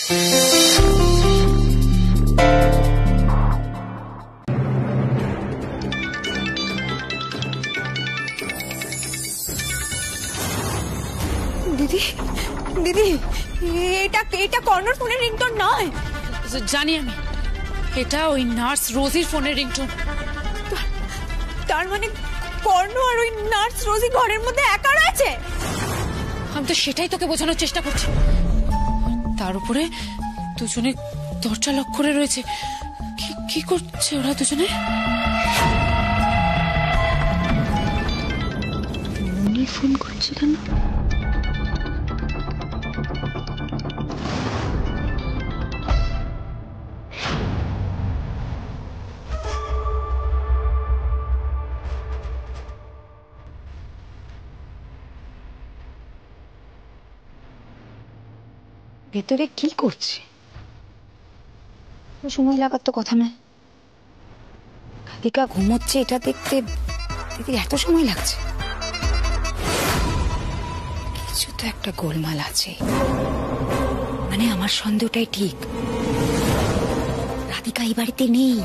দিদি দিদি, এটা কর্নার ফোনের রিংটোন নয়। জানি আমি, এটা ওই নার্স রোজির ফোনের রিংটোন। তার মানে কর্ণ আর ওই নার্স রোজি ঘরের মধ্যে একা রয়েছে। আমি তো সেটাই তোকে বোঝানোর চেষ্টা করছি। তার উপরে দুজনে দরজা লক করে রয়েছে। কি করছে ওরা দুজনে? উনি ফোন করছে কেন? ভেতরে কি করছে? সময় লাগার তো কথা নয়। রাধিকা ঘুমোচ্ছে, এটা দেখতে দিদির এত সময় লাগছে। কিছু তো একটা গোলমাল আছে। মানে আমার সন্দেহটাই ঠিক, রাধিকা এই বাড়িতে নেই।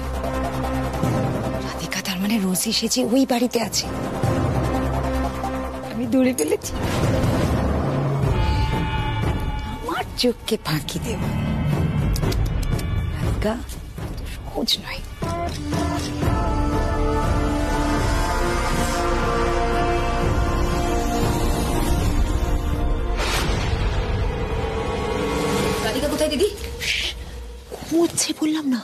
রাধিকা তার মানে রোজি সেজে ওই বাড়িতে আছে। আমি ধরে ফেলেছি। আমার চোখকে ফাঁকি দেব। রাধিকা সহজ নয়। রাধিকা কোথায় দিদি? ঘুমোচ্ছে বললাম না।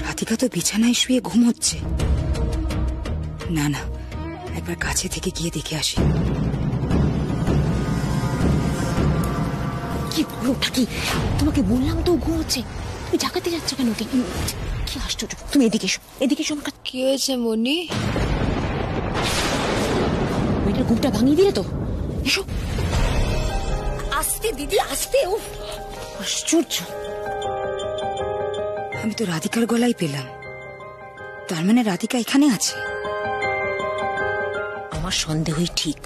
রাধিকা তো বিছানায় শুয়ে ঘুমোচ্ছে। না না, একবার কাছে থেকে গিয়ে দেখে আসি। কি বলো কি? তোমাকে বললাম তো ঘুমোচ্ছে, তুমি জাগাতে যাচ্ছ কেন? কি আশ্চর্য! তুমি এদিকে এসো, এদিকে এসো। কি হয়েছে মনি? মেয়েটার ঘুমটা ভাঙিয়ে দিলে তো। এসো। আস্তে দিদি, আস্তে। উফ, আশ্চর্য! আমি তো রাধিকার গলায় পেলাম। তার মানে রাধিকা এখানে আছে। আমার সন্দেহই ঠিক।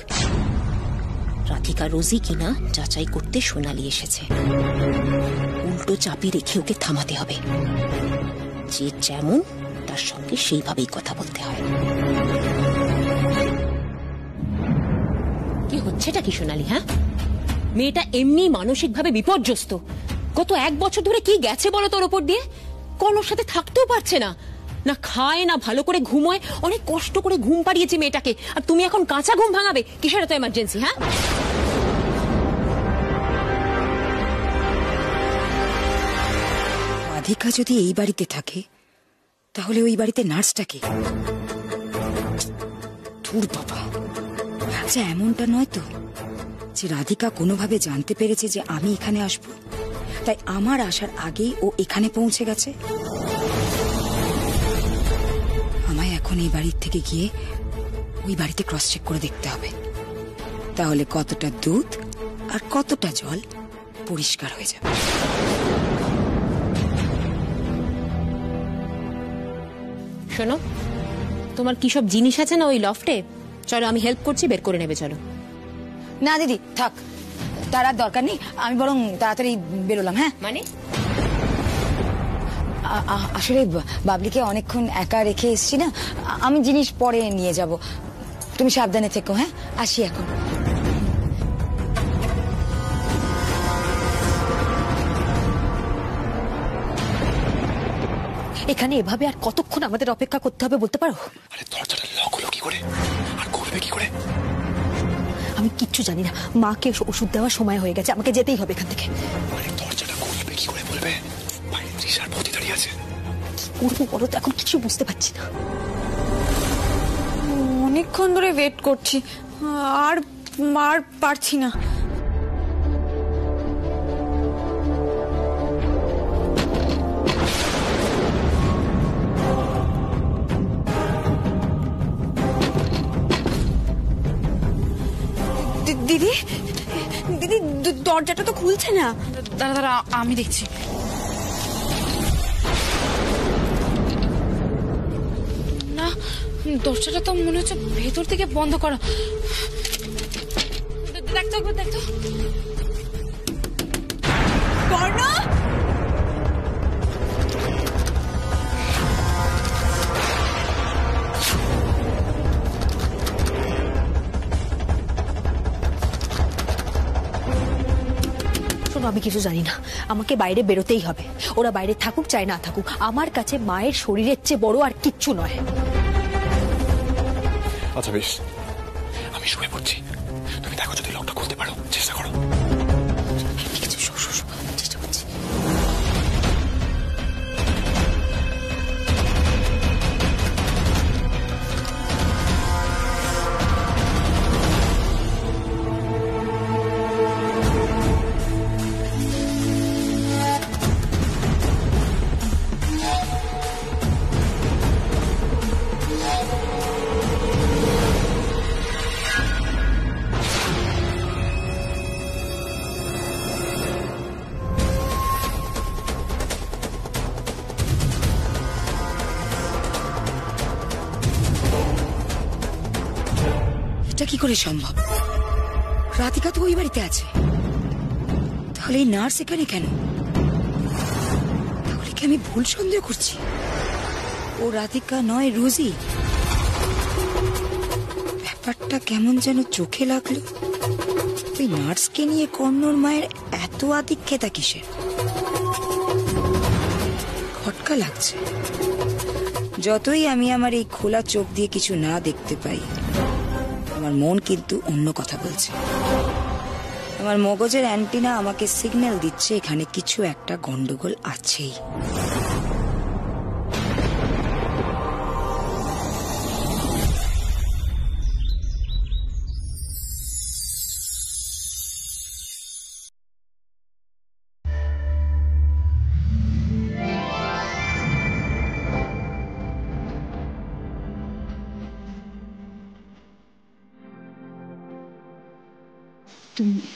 রাধিকা রোজি কিনা যাচাই করতে সোনালি এসেছে। উল্টো চাপি রেখে ওকে থামাতে হবে। যে যেমন তার সঙ্গে সেইভাবেই কথা বলতে হয়। কি হচ্ছেটা কি সোনালি? হ্যাঁ, মেয়েটা এমনি মানসিকভাবে বিপর্যস্ত। গত 1 বছর ধরে কি গেছে বলো তোর ওপর দিয়ে? কোনোর সাথে থাকতেও পারছে না, না খায় না ভালো করে ঘুমোয়। অনেক কষ্ট করে ঘুম পাড়িয়েছি মেয়েটাকে, আর তুমি এখন কাঁচা ঘুম ভাঙাবে? কিসের এত এমার্জেন্সি? হ্যাঁ, রাধিকা যদি এই বাড়িতে থাকে, তাহলে ওই বাড়িতে নার্সটাকে? ধুর বাবা! আচ্ছা, এমনটা নয় তো যে রাধিকা কোনোভাবে জানতে পেরেছে যে আমি এখানে আসবো, তাই আমার আসার আগেই ও এখানে পৌঁছে গেছে? আমায় এখন এই বাড়ির থেকে গিয়ে ওই বাড়িতে ক্রস চেক করে দেখতে হবে। তাহলে কতটা দুধ আর কতটা জল পরিষ্কার হয়ে যাবে। শোনো, তোমার কি সব জিনিস আছে না ওই লফটে? চলো, আমি হেল্প করছি, বের করে নেবে। চলো। না দিদি, থাক, তার আর দরকার নেই। আমি বরং তাড়াতাড়ি বেরোলাম। হ্যাঁ, মানে আসলে বাবলিকে অনেকক্ষণ একা রেখে এসছি না, আমি জিনিস পরে নিয়ে যাব। তুমি সাবধানে থেকো। হ্যাঁ, আসি এখন। এখানে এভাবে আর কতক্ষণ আমাদের অপেক্ষা করতে হবে বলতে পারো? আরে দরজাটা লক হলো কি করে, আর করবে কি করে? আমি কিচ্ছু জানি না। মাকে ওষুধ দেওয়ার সময় হয়ে গেছে, আমাকে যেতেই হবে এখান থেকে। আরে দরজাটা খুলবে কি করে বলবে? বাইরে তৃষার ভূতি দাঁড়িয়ে আছে। করবো বলো তো, এখন কিছু বুঝতে পারছি না। অনেকক্ষণ ধরে ওয়েট করছি, আর পারছি না। দিদি দিদি, দরজাটা তো খুলছে না। দাঁড়া দাঁড়া, আমি দেখছি। না, দরজাটা তো মনে হচ্ছে ভেতর থেকে বন্ধ করা। দেখতো একবার, দেখতো। কর্ণা, শোনো, আমি কিছু জানি না, আমাকে বাইরে বেরোতেই হবে। ওরা বাইরে থাকুক চাই না থাকুক, আমার কাছে মায়ের শরীরের চেয়ে বড় আর কিচ্ছু নয়। আচ্ছা বেশ, আমি শুয়ে পড়ছি, তুমি দেখো যদি লকটা খুলতে পারো, চেষ্টা করো। ঠিক আছে, চেষ্টা করছি। এটা কি করে সম্ভব? রাধিকা তো ওই বাড়িতে আছে, তাহলে এই নার্স এখানে কেন? তাহলে কি আমি ভুল সন্দেহ করছি? ও রাধিকা নয়, রোজি। ব্যাপারটা কেমন যেন চোখে লাগলো। ওই নার্সকে নিয়ে কর্ণর মায়ের এত আদিক্ষেতা কিসের? খটকা লাগছে। যতই আমি আমার এই খোলা চোখ দিয়ে কিছু না দেখতে পাই, আমার মন কিন্তু অন্য কথা বলছে। আমার মগজের অ্যান্টিনা আমাকে সিগন্যাল দিচ্ছে এখানে কিছু একটা গন্ডগোল আছেই।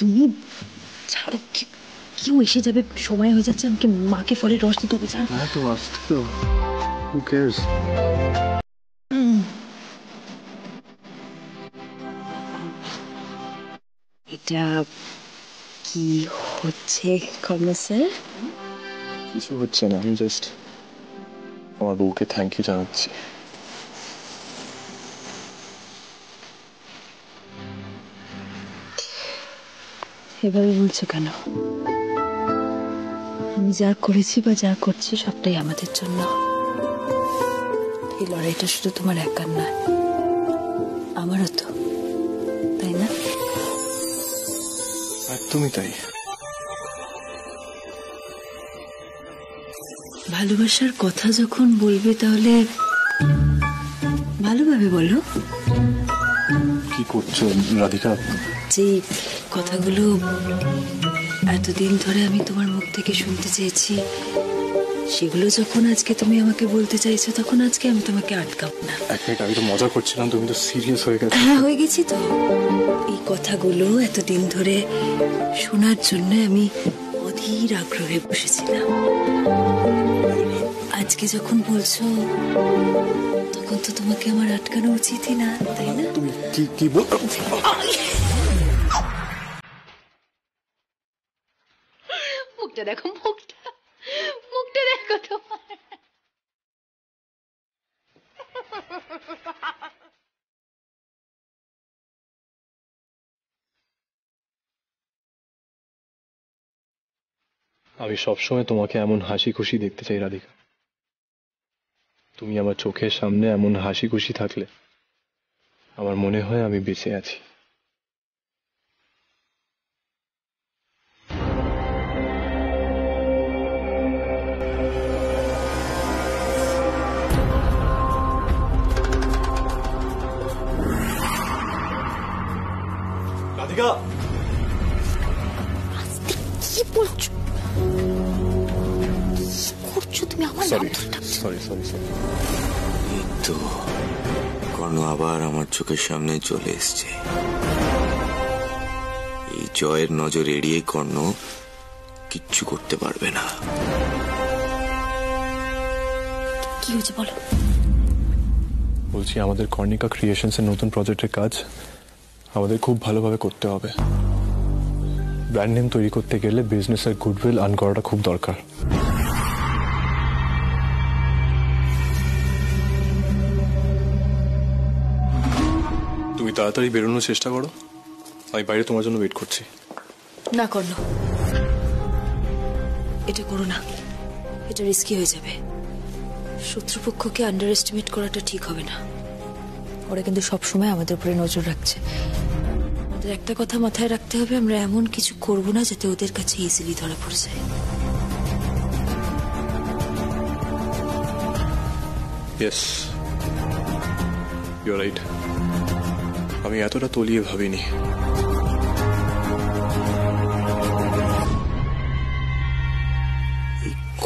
তুমি ছাড়ো, কেউ এসে যাবে, সময় হয়ে যাচ্ছে। আমাকে মাকে ফলের রস দিতে হবে। তো আসতে তো, who cares? এটা কি হচ্ছে কর্ণ স্যার? কিছু হচ্ছে না, আমি জাস্ট আমার বউকে থ্যাংক ইউ জানাচ্ছি। এভাবে বলছো কেন? আমি যা করেছি বা যা করছি সবটাই আমাদের জন্য। এই লড়াইটা শুধু তোমার একার নয়, আমারও তো, তাই না? একদমই তাই। ভালোবাসার কথা যখন বলবে তাহলে ভালোভাবে বলো। কি করছো রাধিকা? যে কথাগুলো এতদিন ধরে আমি তোমার মুখ থেকে শুনতে চেয়েছি, সেগুলো যখন আজকে তুমি আমাকে বলতে চাইছো, তখন আজকে আমি তোমাকে আটকাবো না। এক মিনিট, আমি তো মজা করছিলাম, তুমি তো সিরিয়াস হয়ে গেছো। হ্যাঁ, হয়ে গেছি তো। এই কথাগুলো এতদিন ধরে শোনার জন্য আমি অধীর আগ্রহে বসেছিলাম। আজকে যখন বলছো, তখন তো তোমাকে আমার আটকানো উচিতই না, তাই না? তুমি কি বল? মুখটা দেখো, মুখটা দেখো তোমার। আমি সবসময় তোমাকে এমন হাসি খুশি দেখতে চাই রাধিকা। তুমি আমার চোখের সামনে এমন হাসি খুশি থাকলে আমার মনে হয় আমি বেঁচে আছি। রাধিকা, কি বলছো? করছো তুমি আমার? সরি। তো কর্ণ আবার আমার চোখের সামনে চলে এসছে। এই জয়ের নজর এড়িয়ে কর্ণ কিচ্ছু করতে পারবে না। কি হয়েছে বলো? বলছি আমাদের কর্ণিকা ক্রিয়েশনস এর নতুন প্রজেক্টের কাজ আমাদের খুব ভালোভাবে করতে হবে। ব্র্যান্ড নেম তৈরি করতে গেলে বিজনেসের গুডউইল আর্ন করাটা খুব দরকার। তুমি তাড়াতাড়ি বেরোনোর চেষ্টা করো, আমি বাইরে তোমার জন্য ওয়েট করছি। না কর্ণ, এটা করো না, এটা রিস্কি হয়ে যাবে। শত্রুপক্ষকে আন্ডার এস্টিমেট করাটা ঠিক হবে না। ওরা কিন্তু সবসময় আমাদের উপরে নজর রাখছে। আমাদের একটা কথা মাথায় রাখতে হবে, আমরা এমন কিছু করব না যাতে ওদের কাছে ইজিলি ধরা পড়ে যায়। Yes, you are right. আমি এতটা তলিয়ে ভাবিনি।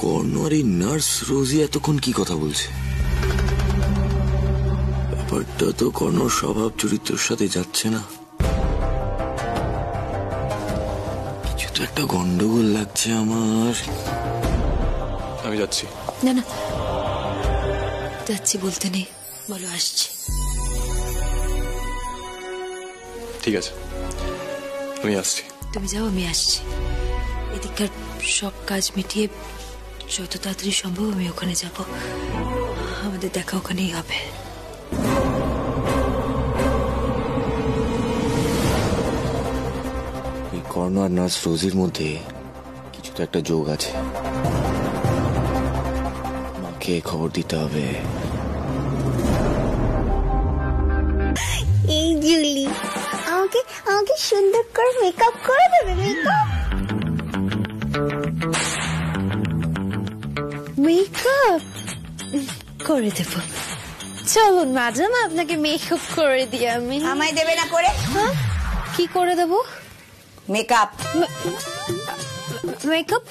কর্ণ আর এই নার্স রোজি এতক্ষণ কি কথা বলছে? ব্যাপারটা তো কর্ণর স্বভাব চরিত্রের সাথে যাচ্ছে না। কিছু তো একটা গন্ডগোল লাগছে আমার। আমি যাচ্ছি। না না, যাচ্ছি বলতে নেই, বলো আসছি। ঠিক আছে, আমি আসছি। তুমি যাও, আমি আসছি। এদিককার সব কাজ মিটিয়ে যত তাড়াতাড়ি সম্ভব আমি ওখানে যাব। আমাদের দেখা ওখানেই হবে। এই কর্ণ আর নার্স রোজির মধ্যে কিছু তো একটা যোগ আছে। মাকে খবর দিতে হবে। এই জুলি, আমাকে আমাকে সুন্দর করে মেকআপ করে দেবে। মেকআপ করে দেব। চলুন ম্যাডাম, আপনাকে মেকআপ করে দিই আমি। আমায় দেবে না করে? কি করে দেব? Makeup. Makeup?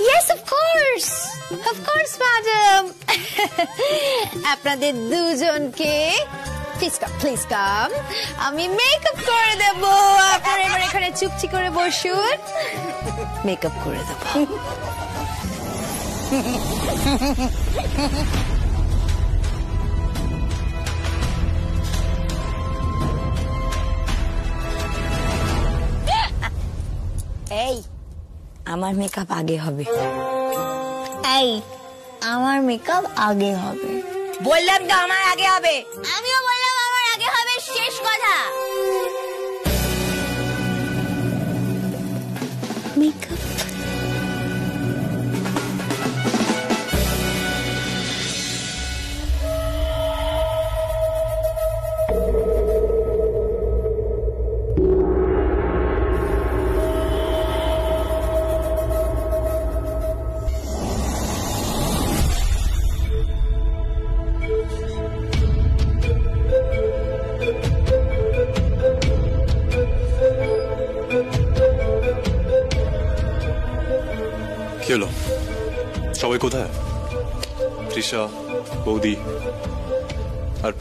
Yes, of course madam. আপনাদের দুজনকে প্লিজ কাম, আমি মেকআপ করে দেব। আপনারা এবার এখানে চুপচি করে বসুন, মেকআপ করে দেব। এই, আমার মেকআপ আগে হবে। এই, আমার মেকআপ আগে হবে। বললাম তো আমার আগে হবে। আমিও বললাম আমার আগে হবে, শেষ কথা। মেকআপ কি হলো? সবাই কোথায়? তৃষা, বৌদি আর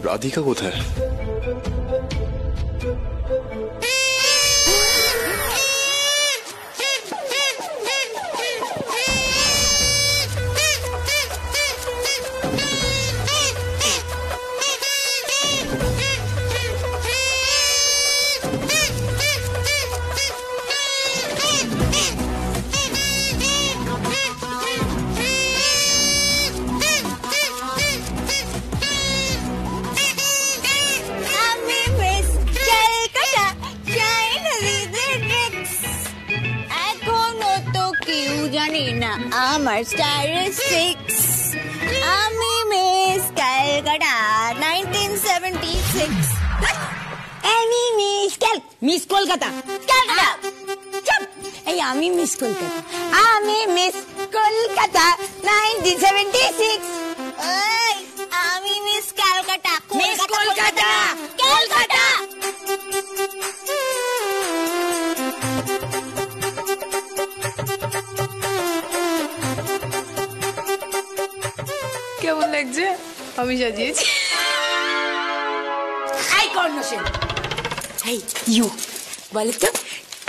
রাধিকা কোথায়? জানি না আমার স্টার 6। আমি মিস ক্যালকাটা 1976। আমি মিস কলকাতা। ক্যালকাটা। এই আমি মিস কলকাতা। আমি মিস কলকাতা 1976। এই, আমি মিস ক্যালকাটা। মিস কলকাতা। ক্যালকাটা। কেমন লাগছে? আমি সাজিয়েছি। এই কর্ণ সেন, এই ইউ বলে তো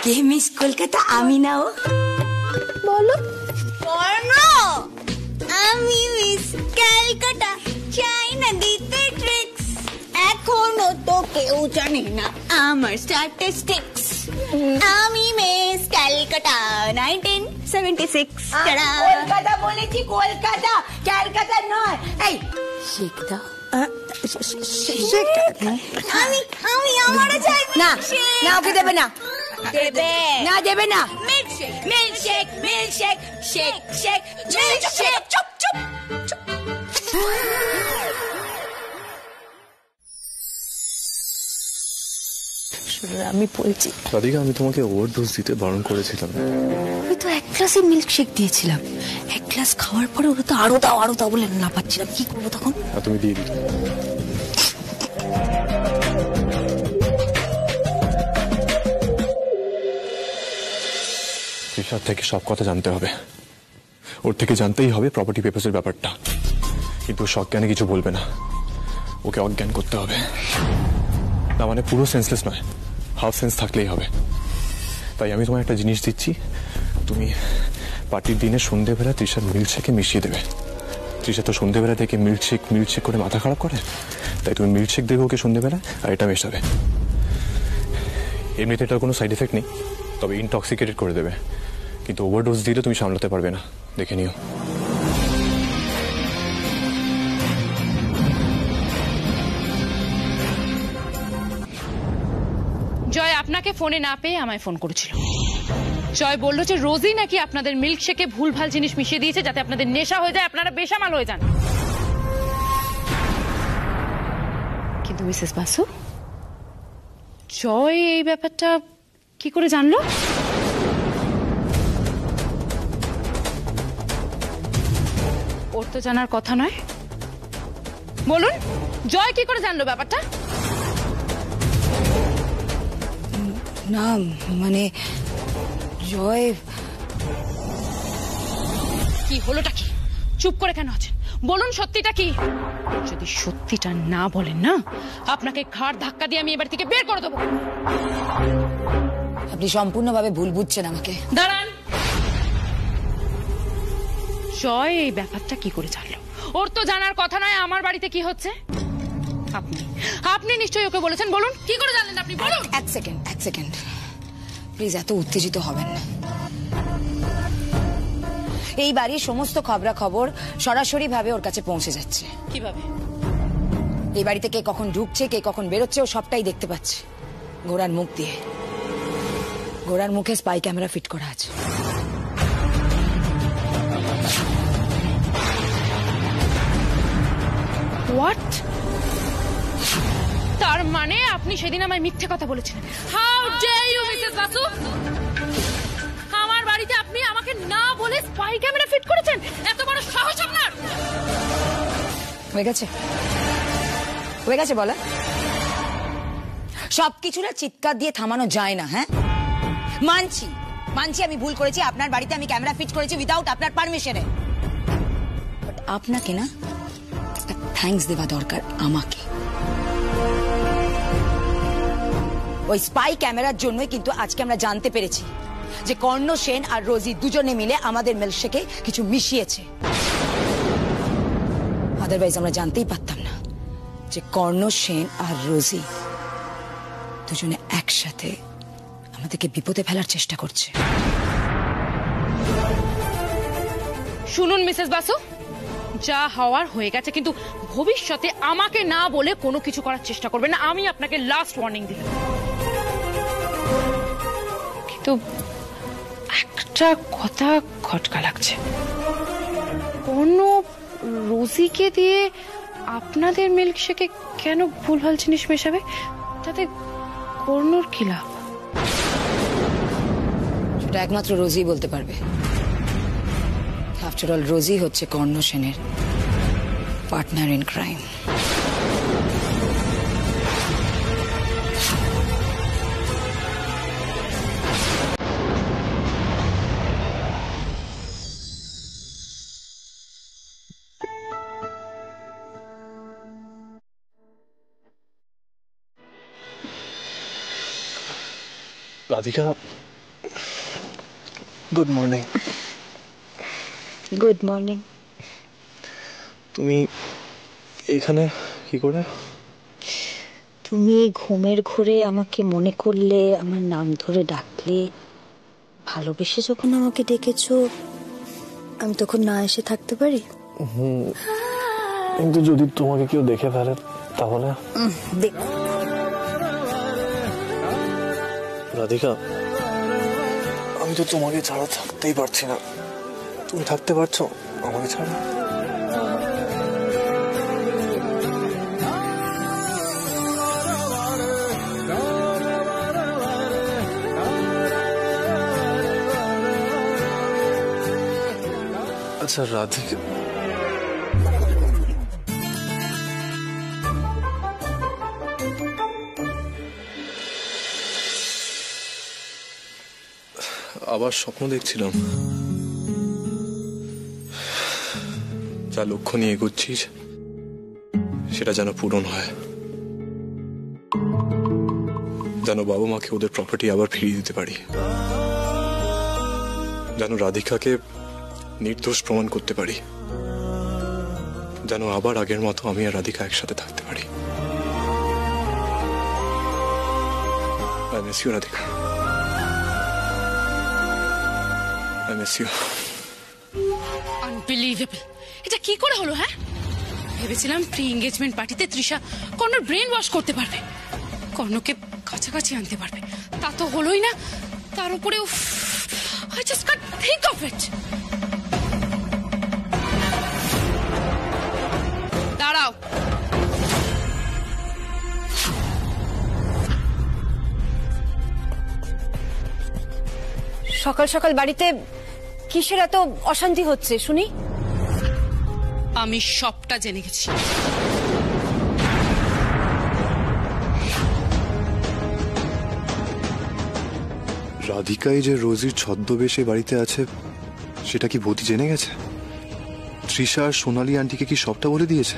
কে মিস কলকাতা? আমি না ও? বলো। কর্ণ, আমি মিস ক্যালকাটা চাই না দিতে ট্রিক্স, এখনো তো কেউ জানে না আমার স্ট্যাটিস্টিক্স। আমি মিস ক্যালকাটা 1976। কলকাতা বলেছি, কলকাতা, ক্যালকাটা নয়। এই শেখদা আমি আমারও চাই না না, ওকে দেবে না, দেবে না দেবে না। Milkshake milkshake milkshake shake shake milkshake. চুপ চুপ চুপ। আমি বলছি, রাধিকা, আমি তোমাকে ওভারডোজ দিতে বারণ করেছিলাম। আমি তো এক গ্লাসে মিল্কশেক দিয়েছিলাম, এক গ্লাস খাওয়ার পরে ওরা তো আরো দাও বলে না পাচ্ছিলাম, কি করবো তখন? আর তুমি দিয়ে দিলে। তৃষার থেকে সব কথা জানতে হবে, ওর থেকে জানতেই হবে প্রপার্টি পেপারসের ব্যাপারটা, কিন্তু সজ্ঞানে কিছু বলবে না, ওকে অজ্ঞান করতে হবে। না মানে পুরো সেন্সলেস নয়, হাফ সেন্স থাকলেই হবে। তাই আমি তোমার একটা জিনিস দিচ্ছি, তুমি পার্টির দিনে সন্ধ্যেবেলা তৃষার মিল্কশেকে মিশিয়ে দেবে। তৃষা তো সন্ধ্যেবেলা থেকে মিল্কশেক করে মাথা খারাপ করে, তাই তুমি মিল্কশেক দেবে ওকে সন্ধ্যেবেলা, আর এটা মেশাবে। এমনিতে এটার কোনো সাইড এফেক্ট নেই, তবে ইনটক্সিকেটেড করে দেবে, কিন্তু ওভারডোজ দিলে তুমি সামলাতে পারবে না, দেখে নিও। জয় আপনাকে ফোনে না পেয়ে আমায় ফোন করেছিল। জয় বললো যে রোজই নাকি আপনাদের মিল্কশেকে ভুলভাল জিনিস মিশিয়ে দিয়েছে, যাতে আপনাদের নেশা হয়ে যায়, আপনারা বেসামাল হয়ে যান। কিন্তু মিসেস বাসু, জয় এই ব্যাপারটা কি করে জানলো? ওর তো জানার কথা নয়। বলুন, জয় কি করে জানলো ব্যাপারটা? না মানে জয়, কি হলোটা কি? চুপ করে কেন আছেন? বলুন সত্যিটা কি। যদি সত্যিটা না বলেন না, আপনাকে ঘাড় ধাক্কা দিয়ে আমি এবার থেকে বের করে দেবো। আপনি সম্পূর্ণভাবে ভুল বুঝছেন আমাকে। দাঁড়ান। জয় এই ব্যাপারটা কি করে জানলো? ওর তো জানার কথা নয় আমার বাড়িতে কি হচ্ছে। আপনি নিশ্চয়ই ওকে বলেছেন। বলুন কি করে জানলেন আপনি? বলুন। এক সেকেন্ড প্লিজ, এত উত্তেজিত হবেন না। এই বাড়ির সমস্ত খবরাখবর সরাসরি ভাবে ওর কাছে পৌঁছে যাচ্ছে। কিভাবে? এই বাড়িতে কে কখন ঢুকছে, কে কখন বেরোচ্ছে, ও সবটাই দেখতে পাচ্ছে ঘোড়ার মুখ দিয়ে। ঘোড়ার মুখে স্পাই ক্যামেরা ফিট করা আছে। হোয়াট? তার মানে আপনি সেদিন আমায় মিথ্যে কথা বলেছিলেন। How dare you Mrs Basu! আমার বাড়িতে আপনি আমাকে না বলে স্পাই ক্যামেরা ফিট করেছেন? এত বড় সাহস আপনার! হয়ে গেছে বলা। সবকিছু না চিৎকার দিয়ে থামানো যায় না। হ্যাঁ, মানছি আমি ভুল করেছি। আপনার বাড়িতে আমি ক্যামেরা ফিট করেছি উইদাউট আপনার পারমিশনে। বাট আপনাকে না একটা থ্যাঙ্কস দেওয়া দরকার আমাকে। ওই স্পাই ক্যামেরার জন্যই কিন্তু আজকে আমরা জানতে পেরেছি যে কর্ণ সেন আর রোজি দুজনে মিলে আমাদের মিল্কশেকে কিছু মিশিয়েছে। আদারওয়াইজ আমরা জানতেই পারতাম না যে কর্ণ সেন আর রোজি দুজনে একসাথে আমাদেরকে বিপদে ফেলার চেষ্টা করছে। শুনুন মিসেস বাসু, যা হওয়ার হয়ে গেছে, কিন্তু ভবিষ্যতে আমাকে না বলে কোনো কিছু করার চেষ্টা করবেন না। আমি আপনাকে লাস্ট ওয়ার্নিং দিলাম। কিন্তু একটা কথা খটকা লাগছে। কোন রোজিকে দিয়ে আপনাদের মিল্কশেকে কেন ভুলভাল জিনিস মেশাবে? তাতে কর্ণর কি লাভ? সেটা একমাত্র রোজি বলতে পারবে। আফটার অল রোজি হচ্ছে কর্ণ সেনের partner in crime. Radhika, good morning. Good morning. তুমি এখানে কি করে? তুমি ঘুমের ঘোরে আমাকে মনে করলে, আমার নাম ধরে ডাকলে, ভালোবেসে যখন আমাকে ডেকেছো, আমি তখন না এসে থাকতে পারি? কিন্তু যদি তোমাকে কেউ দেখে ফেলে তাহলে? দেখো রাধিকা, আমি তো তোমাকে ছাড়া থাকতেই পারছি না। তুমি থাকতে পারছো আমাকে ছাড়া? আচ্ছা রাধিকা, আবার স্বপ্ন দেখছিলাম। যা লক্ষ্য নিয়ে এগোচ্ছিস সেটা যেন পূরণ হয়, যেন বাবা মাকে ওদের প্রপার্টি আবার ফিরিয়ে দিতে পারি, যেন রাধিকাকে নির্দোষ প্রমাণ করতে পারি, যেন আবার আগের মতো আমি আর রাধিকা একসাথে থাকতে পারি। I miss you, Radhika. I miss you. Unbelievable! এটা কি করে হলো? হ্যাঁ, ভেবেছিলাম প্রি এঙ্গেজমেন্ট পার্টিতে তৃষা কর্ণর ব্রেন ওয়াশ করতে পারবে, কর্ণকে কাছাকাছি আনতে পারবে, তা তো হলোই না। তার উপরে I just can't think of it. দাঁড়াও, সকাল সকাল বাড়িতে কিসের এত অশান্তি হচ্ছে শুনি? আমি সবটা জেনে গেছি। রাধিকাই যে রোজির ছদ্মবেশে বাড়িতে আছে সেটা কি বৌদি জেনে গেছে? তৃষা আর সোনালী আন্টিকে কি সবটা বলে দিয়েছে?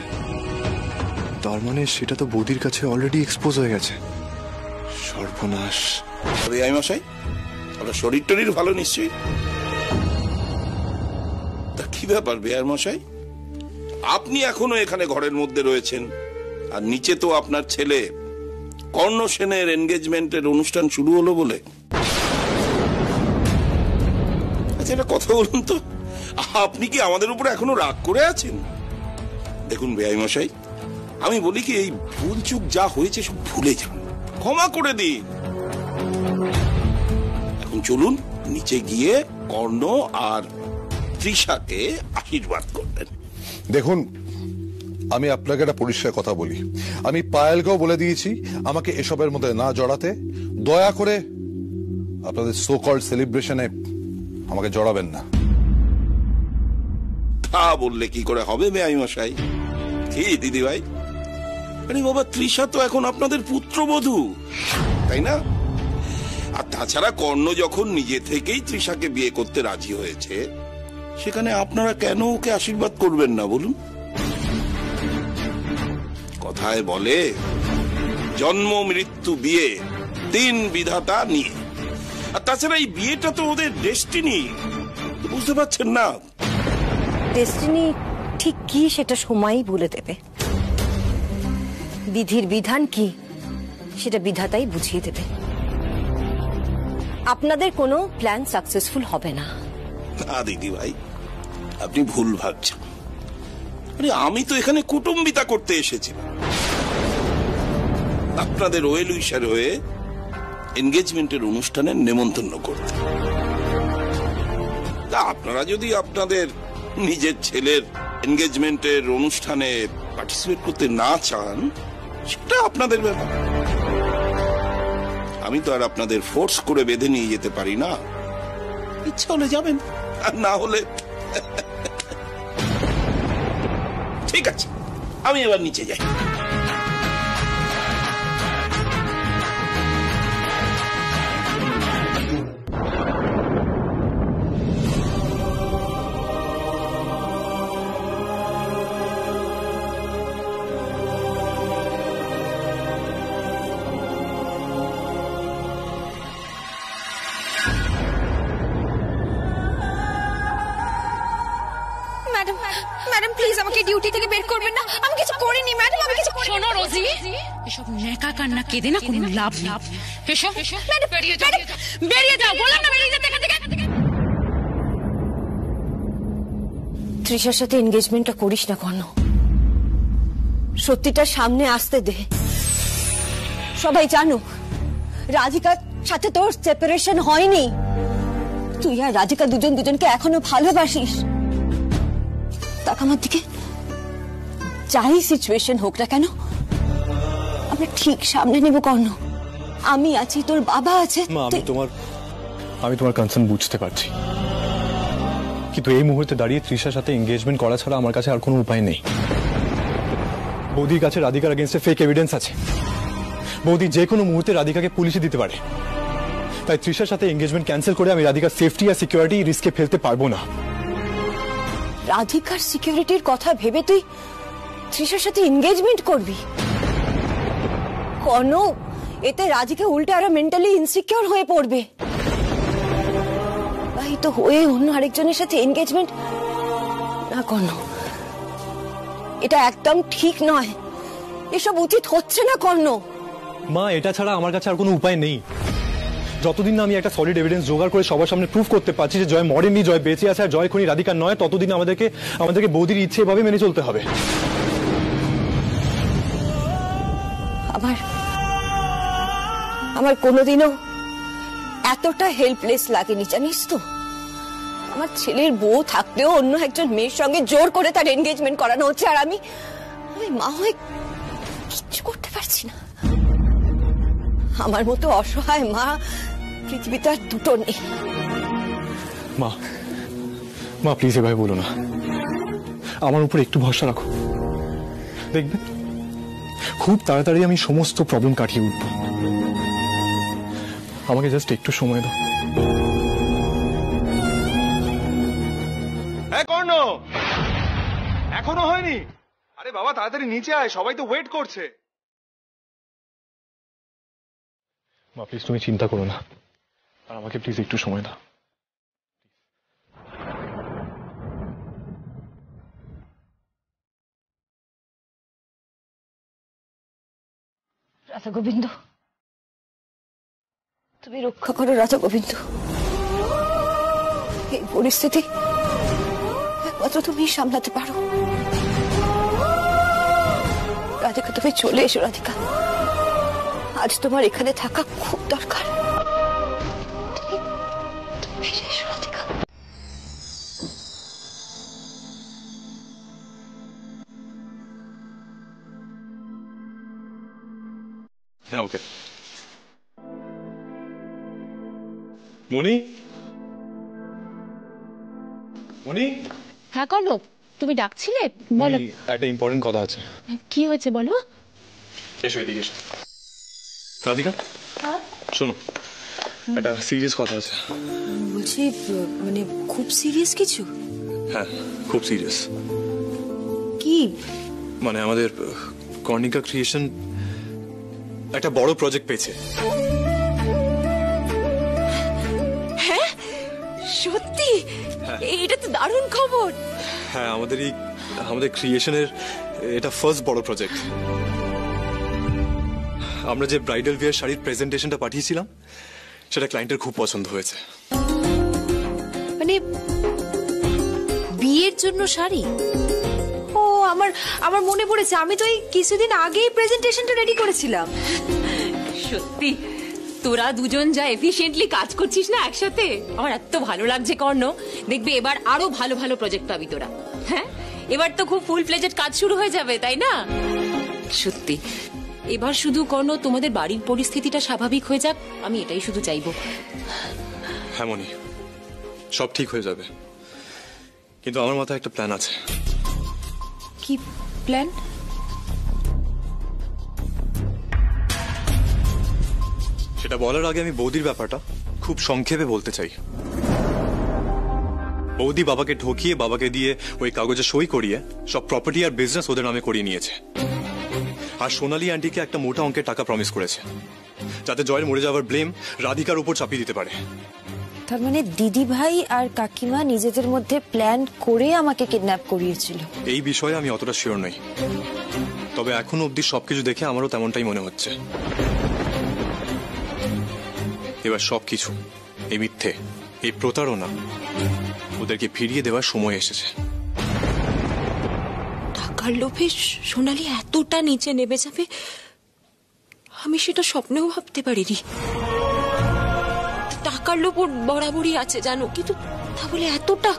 তার মানে সেটা তো বৌদির কাছে অলরেডি এক্সপোজ হয়ে গেছে। সর্বনাশ। বেআই মশাই, আপনার শরীর টরীর ভালো নিশ্চয়ই? তা কি ব্যাপার বেআই মশাই, আপনি এখনো এখানে ঘরের মধ্যে রয়েছেন, আর নিচে তো আপনার ছেলে কর্ণ সেনের এনগেজমেন্টের অনুষ্ঠান শুরু হলো বলে। আচ্ছা একটা কথা বলুন তো, আপনি কি আমাদের উপর এখনো রাগ করে আছেন? দেখুন বেআই মশাই, আমি বলি কি, এই ভুল চুক যা হয়েছে সব ভুলে যান, ক্ষমা করে দিন। এখন চলুন নিচে গিয়ে কর্ণ আর তৃষাকে আশীর্বাদ করবেন। দেখুন, আমি আপনাকে একটা পরিষ্কার কথা বলি, আমি পায়েলকেও বলে দিয়েছি আমাকে এসবের মধ্যে না জড়াতে। দয়া করে আপনাদের সো কল্ড সেলিব্রেশনে আমাকে জড়াবেন না। তা বললে কি করে হবে বেআই মশাই? কি দিদি ভাই, আরে বাবা, তৃষা তো এখন আপনাদের পুত্রবধূ, তাই না? আর তাছাড়া কর্ণ যখন নিজে থেকেই তৃষাকে বিয়ে করতে রাজি হয়েছে, সেখানে আপনারা কেন ওকে আশীর্বাদ করবেন না বলুন? কথায় বলে, জন্ম মৃত্যু বিয়ে, তিন বিধাতা নিয়ে। আর তাছাড়া এই বিয়েটা তো ওদের ডেস্টিনি, বুঝতে পারছেন না? ডেস্টিনি ঠিক কি সেটা সময়ই বলে দেবে। বিধির বিধান কি সেটা বিধাতাই বুঝিয়ে দেবে। আপনাদের কোনো প্ল্যান সাকসেসফুল হবে না। না দিদি ভাই, আপনি ভুল ভাবছেন। আরে আমি তো এখানে কুটুম্বিতা করতে এসেছিলাম, আপনাদের ওয়েল উইশার হয়ে এনগেজমেন্টের অনুষ্ঠানে নেমন্তন্ন করতে। তা আপনারা যদি আপনাদের নিজের ছেলের এনগেজমেন্টের অনুষ্ঠানে পার্টিসিপেট করতে না চান, সেটা আপনাদের ব্যাপার। আমি তো আর আপনাদের ফোর্স করে বেঁধে নিয়ে যেতে পারি না। ইচ্ছা হলে যাবেন, আর না হলে ঠিক আছে, আমি এবার নিচে যাই। ম্যাডাম প্লিজ আমাকে ডিউটি থেকে বের করবেন না, আমি কিছু করিনি ম্যাডাম, আমি কিছু করিনি। শোনো রোজি, এসব নেকা কান্না কেঁদে না কোনো লাভ নেই। এসো ম্যাডাম, বেরিয়ে যাও, বেরিয়ে যাও, বললাম না বেরিয়ে যেতে এখান থেকে। তৃষার সাথে এনগেজমেন্টটা করিস না কর্ণ, সত্যিটা সামনে আসতে দে। সবাই জানো রাধিকার সাথে তোর সেপারেশন হয়নি, তুই আর রাধিকা দুজন দুজনকে এখনো ভালোবাসিস। তাক আমার দিকে, যাই সিচুয়েশন হোক না কেন আমরা ঠিক সামনে নেব কর্ণ। আমি আছি, তোর বাবা আছে। মা, আমি তোমার কনসার্ন বুঝতে পারছি, কিন্তু এই মুহূর্তে দাঁড়িয়ে তৃষার সাথে এঙ্গেজমেন্ট করা ছাড়া আমার কাছে আর কোনো উপায় নেই। বৌদির কাছে রাধিকার এগেইনস্টে ফেক এভিডেন্স আছে, বৌদি যে কোনো মুহূর্তে রাধিকাকে পুলিশে দিতে পারে। তাই তৃষার সাথে এঙ্গেজমেন্ট ক্যান্সেল করে আমি রাধিকার সেফটি আর সিকিউরিটি রিস্কে ফেলতে পারবো না। রাধিকার সিকিউরিটির কথা ভেবে তুই তৃষার সাথে এনগেজমেন্ট করবি? কর্ণ, এতে রাধিকা উল্টে আরো মেন্টালি ইনসিকিউর হয়ে পড়বে। ভাই তো হয়ে অন্য আরেকজনের সাথে এনগেজমেন্ট না কর্ণ, এটা একদম ঠিক নয়, এসব উচিত হচ্ছে না কর্ণ। মা, এটা ছাড়া আমার কাছে আর কোনো উপায় নেই। যতদিন না আমি একটা সলিড এভিডেন্স জোগাড় করে সবার সামনে প্রুফ করতে পারছি যে জয় মরেননি, জয় বেঁচে আছে আর জয় খুনি রাধিকার নয়, ততদিন আমাদেরকে বৌদির ইচ্ছে এভাবে মেনে চলতে হবে। আমার কোনোদিনও এতটা হেল্পলেস লাগেনি জানিস তো। আমার ছেলের বউ থাকতেও অন্য একজন মেয়ের সঙ্গে জোর করে তার এনগেজমেন্ট করানো হচ্ছে, আর আমি মা হয়ে কিচ্ছু করতে পারছি না। আমার মতো অসহায় মা পৃথিবীতে আর দুটো নেই। মা প্লিজ এভাবে বলো না, আমার উপর একটু ভরসা রাখো, দেখবে খুব তাড়াতাড়ি আমি সমস্ত প্রবলেম কাটিয়ে উঠবো। আমাকে জাস্ট একটু সময় দাও। কর্ণ, এখনো হয়নি? আরে বাবা তাড়াতাড়ি নিচে আয়, সবাই তো ওয়েট করছে। মা প্লিজ তুমি চিন্তা করো না, আর আমাকে প্লিজ একটু সময় দাও। রাধা গোবিন্দ, তুমি রক্ষা করো রাধা গোবিন্দ। এই পরিস্থিতি একমাত্র তুমি সামলাতে পারো। রাধিকা, তুমি চলে এসো। রাধিকা, আজ তোমার এখানে থাকা খুব দরকার। ফিরে এসো রাধিকা। হ্যাঁ, ওকে। মনি, হ্যাঁ কর্ণ, তুমি ডাকছিলে? বলো। একটা ইম্পর্টেন্ট কথা আছে। কি হয়েছে বলো? এসো এদিকে এসো। রাধিকা, শোনো, একটা সিরিয়াস কথা আছে। বলছি মানে খুব সিরিয়াস কিছু? হ্যাঁ, খুব সিরিয়াস। কি? মানে আমাদের কর্ণিকা ক্রিয়েশন একটা বড় প্রজেক্ট পেয়েছে। হ্যাঁ সত্যি? এটা তো দারুণ খবর। হ্যাঁ, আমাদের ক্রিয়েশনের এটা ফার্স্ট বড় প্রজেক্ট। আমরা যে ব্রাইডাল ওয়্যার শাড়ির প্রেজেন্টেশনটা পাঠিয়েছিলাম সেটা ক্লায়েন্টের খুব পছন্দ হয়েছে। মানে বিয়ের জন্য শাড়ি? ও আমার মনে পড়েছে, আমি তো এই কিছুদিন আগেই প্রেজেন্টেশনটা রেডি করেছিলাম। সত্যি তোরা দুজন যা এফিশিয়েন্টলি কাজ করছিস না একসাথে, আমার এত ভালো লাগছে কর্ণ। দেখবি এবার আরো ভালো ভালো প্রজেক্ট পাবি তোরা। হ্যাঁ, এবার তো খুব ফুল ফ্লেজেড কাজ শুরু হয়ে যাবে, তাই না? সত্যি এবার শুধু কর্ণ তোমাদের বাড়ির পরিস্থিতিটা স্বাভাবিক হয়ে যাক, আমি এটাই শুধু চাইবো। হ্যাঁ মনি, সব ঠিক হয়ে যাবে, কিন্তু আমার মাথায় একটা প্ল্যান আছে। কি প্ল্যান? সেটা বলার আগে আমি বৌদির ব্যাপারটা খুব সংক্ষেপে বলতে চাই। বৌদি বাবাকে ঠকিয়ে, বাবাকে দিয়ে ওই কাগজে সই করিয়ে সব প্রপার্টি আর বিজনেস ওদের নামে করিয়ে নিয়েছে। আর সোনালী আন্টিকে একটা মোটা অঙ্কের টাকা প্রমিস করেছে, যাতে জয়ের মরে যাওয়ার ব্লেম রাধিকার উপর চাপিয়ে দিতে পারে। তার মানে দিদি ভাই আর কাকিমা নিজেদের মধ্যে প্ল্যান করে আমাকে কিডন্যাপ করিয়েছিল। এই বিষয়ে আমি অতটা শিওর নই, তবে এখনো অবধি সবকিছু দেখে আমারও তেমনটাই মনে হচ্ছে। এবার সবকিছু, এই মিথ্যে, এই প্রতারণা ওদেরকে ফিরিয়ে দেওয়ার সময় এসেছে। টাকার লোভে সোনালি এতটা নিচে নেমে যাবে আমি সেটা স্বপ্নেও ভাবতে পারিনি। টাকার লোভ ওর বরাবরই আছে জানো, কিন্তু তা বলে এতটা।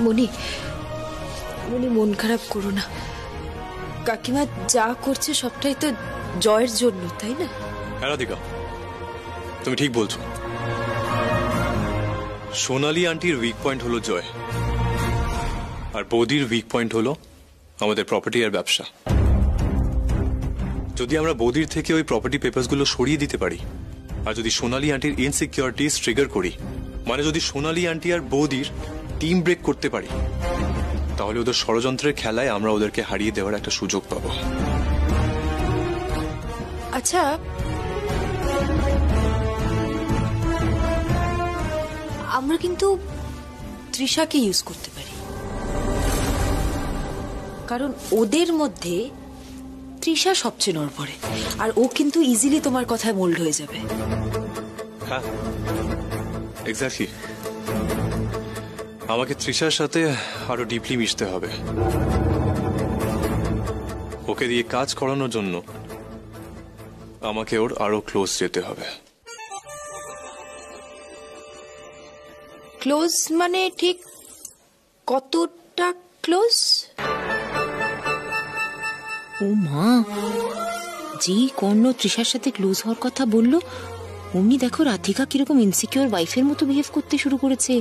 মনি মনি মন খারাপ করো না, কাকিমা যা করছে সবটাই তো জয়ের জন্য, তাই না? হ্যাঁ রাধিকা, তুমি ঠিক বলছো। সোনালী আন্টির উইক পয়েন্ট হলো জয়, আর বৌদির উইক পয়েন্ট হলো আমাদের প্রপার্টি আর ব্যবসা। যদি আমরা বৌদির থেকে ওই প্রপার্টি পেপারসগুলো সরিয়ে দিতে পারি, আর যদি সোনালী আন্টির ইনসিকিউরিটিজ ট্রিগার করি, মানে যদি সোনালী আন্টি আর বৌদির টিম ব্রেক করতে পারি, তাহলে ওদের ষড়যন্ত্রের খেলায় আমরা ওদেরকে হারিয়ে দেওয়ার একটা সুযোগ পাবো। আচ্ছা, আমরা কিন্তু তৃষাকে ইউজ করতে পারি, কারণ ওদের মধ্যে তৃষা সবচেয়ে নড়বড়ে, আর ও কিন্তু ইজিলি তোমার কথায় মোল্ড হয়ে যাবে। হ্যাঁ, এক্স্যাক্টলি। আমাকে তৃষার সাথে আরো ডিপলি মিশতে হবে। ওকে দিয়ে কাজ করানোর জন্য আমাকে ওর আরো ক্লোজ যেতে হবে। ক্লোজ মানে ঠিক কতটা ক্লোজ? ও মা, যেই কর্ণ তৃষার সাথে ক্লোজ হওয়ার কথা বললো, অমনি দেখো রাধিকা কিরকম ইনসিকিউর ওয়াইফের মতো বিহেভ করতে শুরু করেছে।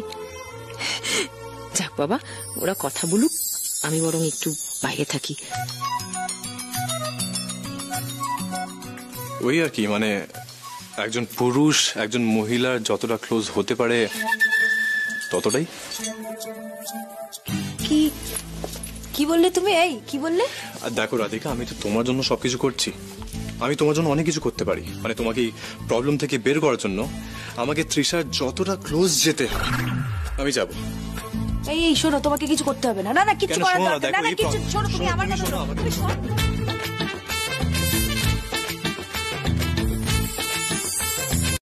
যাক বাবা, ওরা কথা বলুক, আমি বরং একটু বাইরে থাকি। ওই আর কি, মানে একজন পুরুষ একজন মহিলার যতটা ক্লোজ হতে পারে ততটাই। কি কি বললে তুমি? এই কি বললে? আর দেখো রাধিকা, আমি তো তোমার জন্য সবকিছু করছি। আমি তোমার জন্য অনেক কিছু করতে পারি, মানে তোমাকে এই প্রবলেম থেকে বের করার জন্য আমাকে তৃষার যতটা ক্লোজ যেতে হয় আমি যাব। এই এই শোনো, তোমাকে কিছু করতে হবে না। না না, কিছু করার দরকার না। না কিছু শোনো, তুমি আমার কথা শোনো। তুমি শোনো।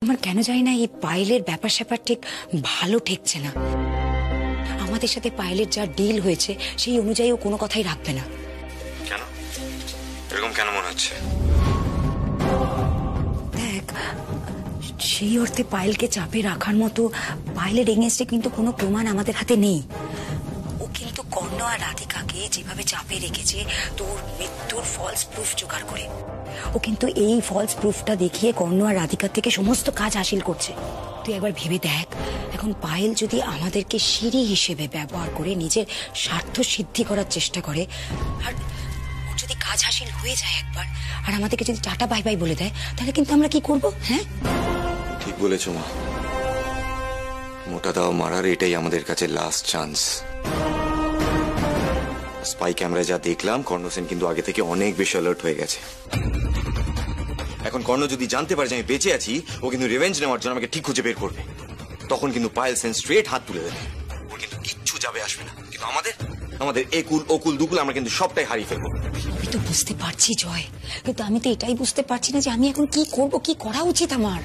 আমার কেন জানি না এই পায়েলের ব্যাপার স্যাপার ঠিক ভালো ঠেকছে না। আমাদের সাথে পায়েলের যা ডিল হয়েছে সেই অনুযায়ী ও কোনো কথাই রাখবে না। কেন এরকম কেন মনে হচ্ছে? দেখ, সেই অর্থে পায়েলকে চাপে রাখার মতো পায়েলের এগেইনস্টে কিন্তু কোনো প্রমাণ আমাদের হাতে নেই। ও কিন্তু কর্ণ আর রাধিকাকে যেভাবে চাপে রেখেছে তোর মৃত্যুর ফলস প্রুফ জোগাড় করে, ও কিন্তু এই ফলস প্রুফটা দেখিয়ে কর্ণ আর রাধিকার থেকে সমস্ত কাজ হাসিল করছে। তুই একবার ভেবে দেখ, এখন পায়েল যদি আমাদেরকে সিঁড়ি হিসেবে ব্যবহার করে নিজের স্বার্থ সিদ্ধি করার চেষ্টা করে, আর যদি কাজ হাসিল হয়ে যায় একবার, আর আমাদেরকে যদি টাটা বাই বাই বলে দেয়, তাহলে কিন্তু আমরা কি করব? হ্যাঁ, ঠিক বলেছ মা। মোটা দাও মারার এটাই আমাদের কাছে লাস্ট চান্স। স্পাই ক্যামেরায় যা দেখলাম, কর্ণ সেন কিন্তু আগে থেকে অনেক বেশি অ্যালার্ট হয়ে গেছে। এখন কর্ণ যদি জানতে পারে যে আমি বেঁচে আছি, ও কিন্তু রিভেঞ্জ নেওয়ার জন্য আমাকে ঠিক খুঁজে বের করবে। তখন কিন্তু পায়েল সেন স্ট্রেট হাত তুলে দেবে, ওর কিন্তু কিচ্ছু যাবে আসবে না। কিন্তু আমাদের একুল ওকুল দুকুল আমরা কিন্তু সবটাই হারিয়ে ফেলবো। আমি তো বুঝতে পারছি জয়, কিন্তু আমি তো এটাই বুঝতে পারছি না যে আমি এখন কি করব, কি করা উচিত আমার।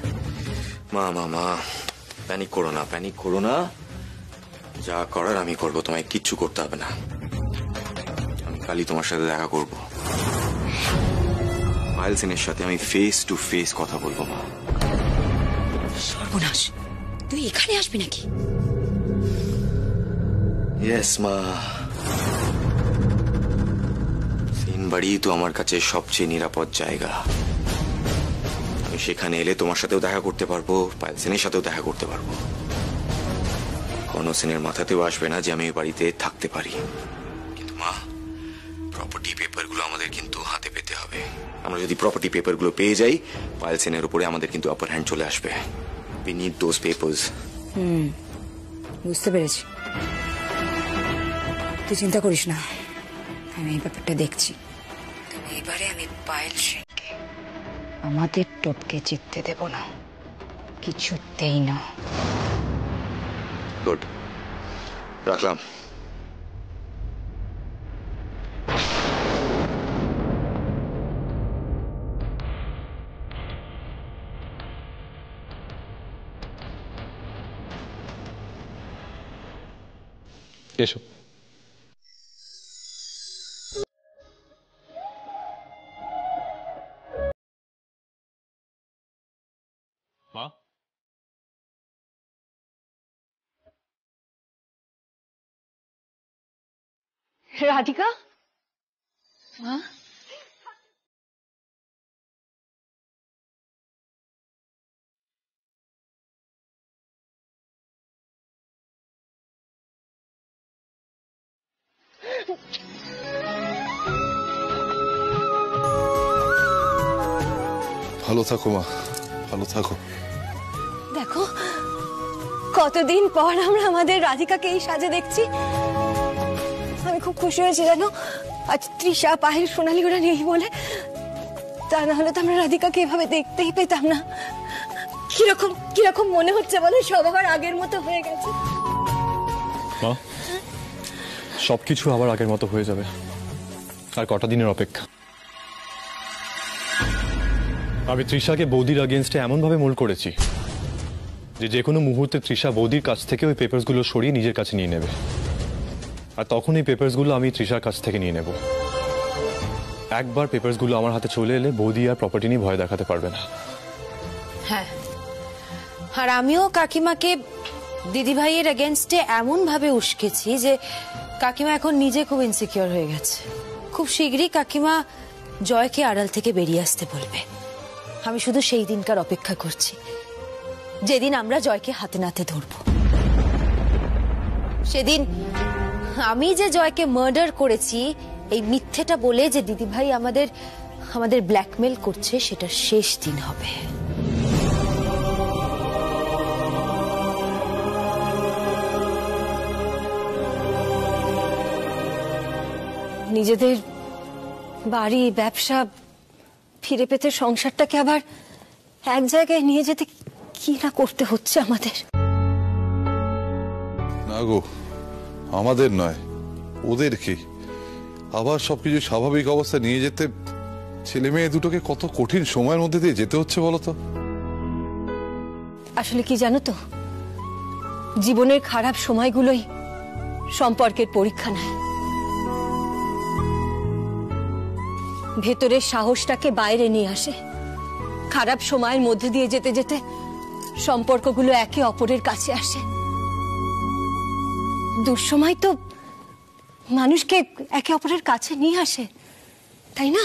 মা প্যানিক করো না। যা করার আমি করব, তোমায় কিচ্ছু করতে হবে না। আমি কালই তোমার সাথে দেখা করব। পায়েল সেনের সাথে আমি ফেস টু ফেস কথা বলবো মা। সর্বনাশ, তুই এখানে আসবি নাকি? ইয়েস মা, সেন বাড়ি তো আমার কাছে সবচেয়ে নিরাপদ জায়গা। আমি সেখানে এলে তোমার সাথেও দেখা করতে পারবো, পায়েল সেনের সাথেও দেখা করতে পারবো। কর্ণ সেনের মাথাতেও আসবে না যে আমি এই বাড়িতে থাকতে পারি। কিন্তু মা, প্রপার্টি পেপারগুলো আমাদের কিন্তু হাতে পেতে হবে। আমরা যদি প্রপার্টি পেপারগুলো পেয়ে যাই, পায়েল সেনের উপরে আমাদের কিন্তু আপার হ্যান্ড চলে আসবে। We need those papers. বুঝতে পেরেছি, তুই চিন্তা করিস না, আমি এই ব্যাপারটা দেখছি। তবে এবারে আমি পায়েল সেনকে আমাদের টপকে জিততে দেব না, কিছুতেই না। গুড, রাখলাম। এসো। মা, রাধিকা, মা, ভালো থাকো মা, ভালো থাকো। দেখো কতদিন পর আমরা আমাদের রাধিকাকে এই সাজে দেখছি। আমি খুব খুশি হয়েছি জানো, আজ তৃষা, পায়েল, সোনালি ওরা নেই বলে। তা না হলে তো আমরা রাধিকাকে এভাবে দেখতেই পেতাম না। কিরকম কিরকম মনে হচ্ছে বলো, সব আবার আগের মতো হয়ে গেছে। মা, সবকিছু আবার আগের মতো হয়ে যাবে। আর কটা দিনের অপেক্ষা। আমি তৃষাকে বৌদির আগেনস্টে এমন ভাবে মোল্ড করেছি যে কোনো মুহূর্তে তৃষা বৌদির কাছ থেকে ওই পেপারসগুলো সরিয়ে নিজের কাছে নিয়ে নেবে। আর তখন এই পেপারসগুলো আমি তৃষার কাছ থেকে নিয়ে নেব। একবার পেপারসগুলো আমার হাতে চলে এলে বৌদি আর প্রপার্টি নিয়ে ভয় দেখাতে পারবে না। হ্যাঁ, আর আমিও কাকিমাকে দিদিভাইয়ের এগেনস্টে এমন ভাবে উস্কেছি যে কাকিমা এখন নিজে খুব ইনসিকিউর হয়ে গেছে। খুব শীঘ্রই কাকিমা জয়কে আড়াল থেকে বেরিয়ে আসতে বলবে। আমি শুধু সেই দিনকার অপেক্ষা করছি, যেদিন আমরা জয়কে হাতে নাতে ধরব। সেদিন আমি যে জয়কে মার্ডার করেছি এই মিথ্যেটা বলে যে দিদিভাই আমাদের ব্ল্যাকমেল করছে, সেটা শেষ দিন হবে। নিজেদের বাড়ি, ব্যবসা ফিরে পেতে সংসারটাকে আবার এক জায়গায় নিয়ে যেতে কি না করতে হচ্ছে আমাদের। না গো, আমাদের নয়, ওদের কি আবার সবকিছু স্বাভাবিক অবস্থায় নিয়ে যেতে ছেলে মেয়ে দুটোকে কত কঠিন সময়ের মধ্যে দিয়ে যেতে হচ্ছে বলতো। আসলে কি জানো তো, জীবনের খারাপ সময়গুলোই সম্পর্কের পরীক্ষা নেয়। ভেতরের সাহসটাকে বাইরে নিয়ে আসে। খারাপ সময়ের মধ্যে দিয়ে যেতে যেতে সম্পর্কগুলো একে অপরের কাছে আসে। দুঃসময় তো মানুষকে একে অপরের কাছে নিয়ে আসে, তাই না?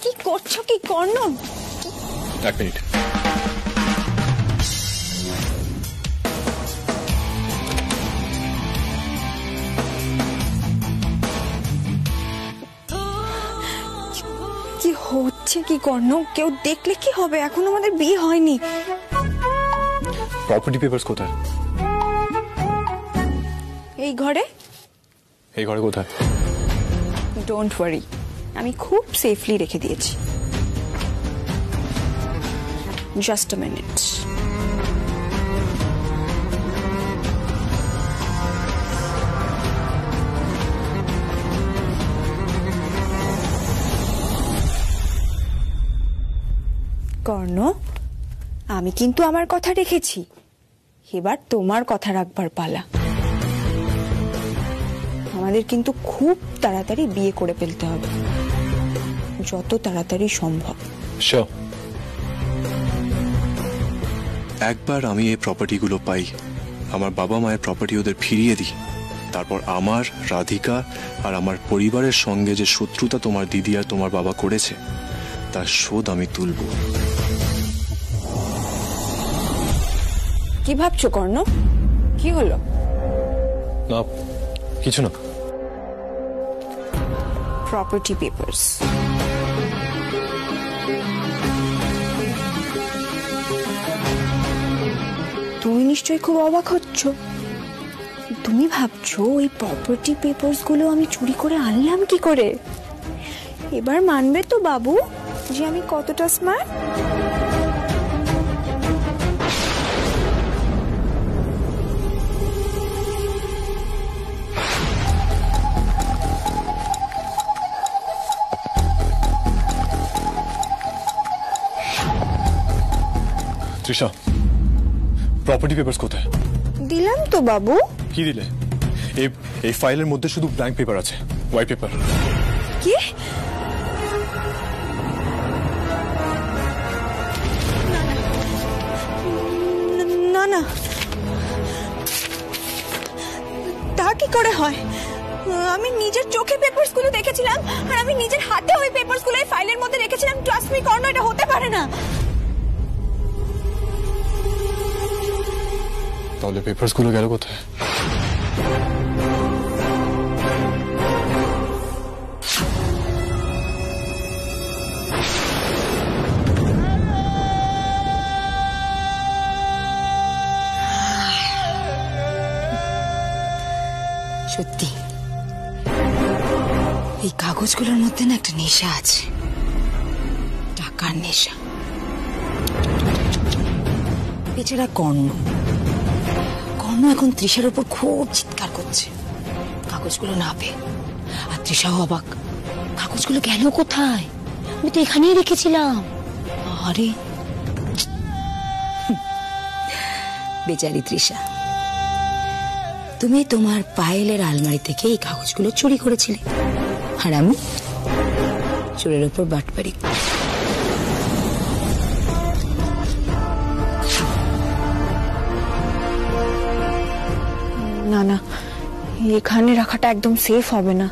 কি করছো কি কর্ণ? এক মিনিট। কি হচ্ছে কি কর্ণ? কেউ দেখলে কি হবে? এখন আমাদের বিয়ে হয়নি। প্রপার্টি পেপারস কোথায়? এই ঘরে। এই ঘরে কোথায়? ডোন্ট ওয়ারি, আমি খুব সেফলি রেখে দিয়েছি। Just a minute. কর্ণ, আমি কিন্তু আমার কথা রেখেছি, এবার তোমার কথা রাখবার পালা। আমাদের কিন্তু খুব তাড়াতাড়ি বিয়ে করে ফেলতে হবে, যত তাড়াতাড়ি সম্ভব। শিওর। একবার আমি এই প্রপার্টিগুলো পাই, আমার বাবা মায়ের প্রপার্টি ওদের ফিরিয়ে দিই, তারপর আমার, রাধিকা আর আমার পরিবারের সঙ্গে যে শত্রুতা তোমার দিদি আর তোমার বাবা করেছে তার শোধ আমি তুলব। কি ভাবছো কর্ণ? কি হলো? না, কিছু না। Property papers. নিশ্চয়ই খুব অবাক হচ্ছ। তুমি ভাবছো ওই প্রপার্টি পেপারস গুলো আমি চুরি করে আনলাম কি করে? এবার মানবে তো বাবু যে আমি কতটা স্মার্ট? তৃষা, প্রপার্টি পেপারস কোথায়? দিলাম তো বাবু। কি দিলে? এই ফাইলের মধ্যে শুধু ব্ল্যাঙ্ক পেপার আছে, হোয়াইট পেপার। কি? না না, তা কি করে হয়? আমি নিজের চোখে পেপারস গুলো দেখেছিলাম, আর আমি নিজের হাতে ওই পেপারস গুলো এই ফাইলের মধ্যে রেখেছিলাম। ট্রাস্ট মি কর্ণ, এটা হতে পারে না। তাহলে পেপারস গুলো গেল কোথায়? সত্যি এই কাগজগুলোর মধ্যে না একটা নেশা আছে, টাকার নেশা। বেচারা কর্ণ এখন তৃষার উপর খুব চিৎকার করছে কাগজগুলো না পেয়ে। আর তৃষাও অবাক, কাগজগুলো গেল কোথায়? আমি তো এখানেই রেখেছিলাম। আরে বেচারি তৃষা, তুমি তোমার পায়েলের আলমারি থেকে এই কাগজগুলো চুরি করেছিলে, আর আমি চোরের উপর বাটপারি। না না, এখানে রাখাটা একদম সেফ হবে না।